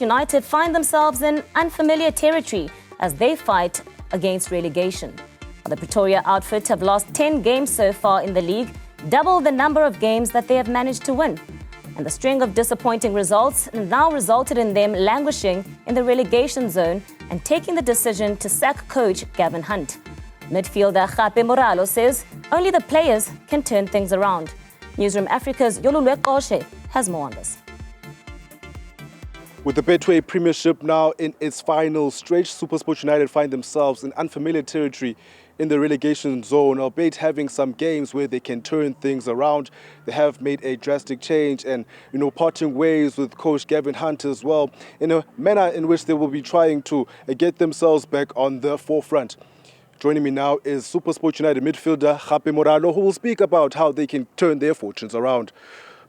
United find themselves in unfamiliar territory as they fight against relegation. The Pretoria outfit have lost 10 games so far in the league, double the number of games that they have managed to win. And the string of disappointing results now resulted in them languishing in the relegation zone and taking the decision to sack coach Gavin Hunt. Midfielder Gape Moralo says only the players can turn things around. Newzroom Afrika's Gape has more on this. With the Betway Premiership now in its final stretch, SuperSport United find themselves in unfamiliar territory in the relegation zone, albeit having some games where they can turn things around. They have made a drastic change and, parting ways with coach Gavin Hunt as well, in a manner in which they will be trying to get themselves back on the forefront. Joining me now is SuperSport United midfielder Gape Moralo, who will speak about how they can turn their fortunes around.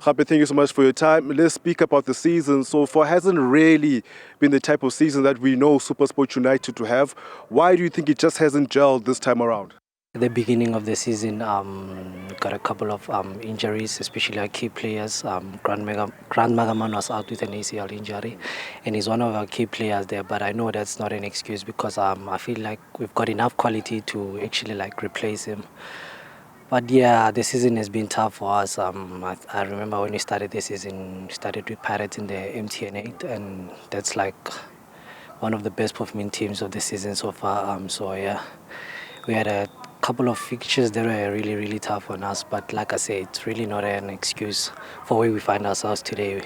Gape, thank you so much for your time. Let's speak about the season so far. Hasn't really been the type of season that we know SuperSport United to have. Why do you think it just hasn't gelled this time around? At the beginning of the season, got a couple of injuries, especially our key players. Grant Magaman was out with an ACL injury, and he's one of our key players there. But I know that's not an excuse because I feel like we've got enough quality to actually replace him. But yeah, the season has been tough for us. I remember when we started the season, we started with Pirates in the MTN 8, and that's one of the best performing teams of the season so far. So yeah, we had a couple of fixtures that were really, really tough on us. But like I say, it's really not an excuse for where we find ourselves today.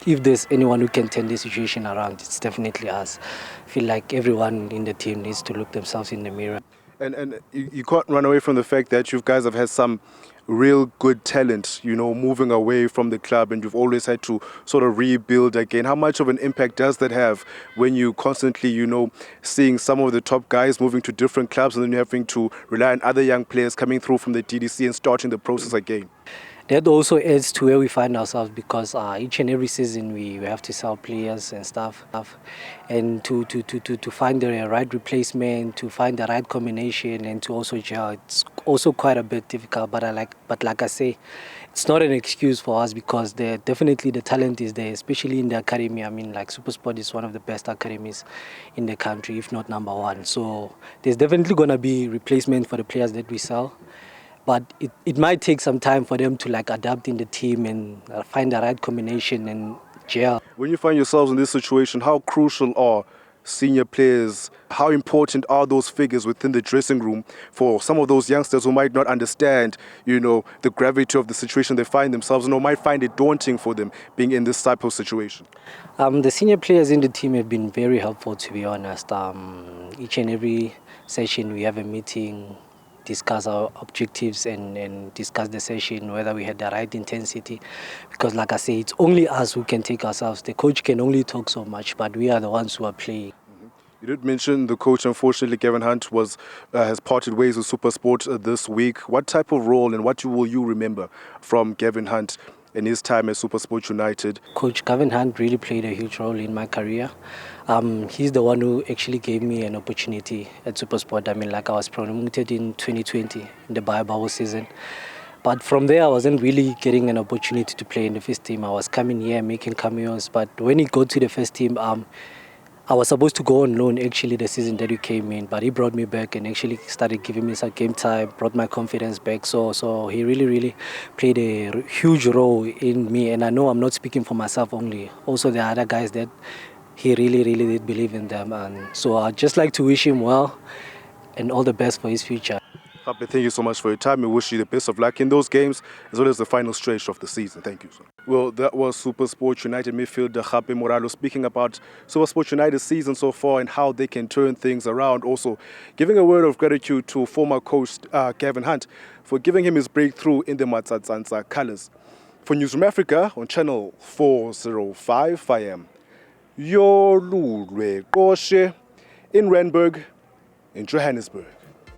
If there's anyone who can turn the situation around, it's definitely us. I feel like everyone in the team needs to look themselves in the mirror. And you can't run away from the fact that you guys have had some real good talent, moving away from the club, and you've always had to sort of rebuild again. How much of an impact does that have when you constantly, seeing some of the top guys moving to different clubs and then you're having to rely on other young players coming through from the DDC and starting the process again? That also adds to where we find ourselves because each and every season we have to sell players and stuff, and to find the right replacement, to find the right combination, and to also gel. It's also quite a bit difficult. But like I say, it's not an excuse for us because definitely the talent is there, especially in the academy. I mean, SuperSport is one of the best academies in the country, if not number one. So there's definitely going to be replacement for the players that we sell. But it might take some time for them to adapt in the team and find the right combination and gel. When you find yourselves in this situation, how crucial are senior players? How important are those figures within the dressing room for some of those youngsters who might not understand, the gravity of the situation they find themselves in, or might find it daunting for them being in this type of situation? The senior players in the team have been very helpful, to be honest. Each and every session we have a meeting, discuss our objectives and discuss the session, whether we had the right intensity. Because like I say, it's only us who can take ourselves. The coach can only talk so much, but we are the ones who are playing. You did mention the coach, unfortunately, Gavin Hunt, has parted ways with SuperSport this week. What type of role and what will you remember from Gavin Hunt in his time at SuperSport United? Coach Gavin Hunt really played a huge role in my career. He's the one who actually gave me an opportunity at SuperSport. I mean, I was promoted in 2020 in the bubble season. But from there, I wasn't really getting an opportunity to play in the first team. I was coming here, making cameos. But when he got to the first team, I was supposed to go on loan actually the season that he came in, but he brought me back and actually started giving me some game time, brought my confidence back. So he really played a huge role in me. And I know I'm not speaking for myself only. Also the other guys that he really did believe in them. And so I'd just like to wish him well and all the best for his future. Thank you so much for your time. We wish you the best of luck in those games as well as the final stretch of the season. Thank you, sir. Well, that was SuperSport United midfielder Gape Moralo speaking about SuperSport United's season so far and how they can turn things around. Also, giving a word of gratitude to former coach Gavin Hunt for giving him his breakthrough in the Matsatsantsa colours. For Newzroom Afrika on channel 405, I am Yolulwe Koshe in Randburg, in Johannesburg.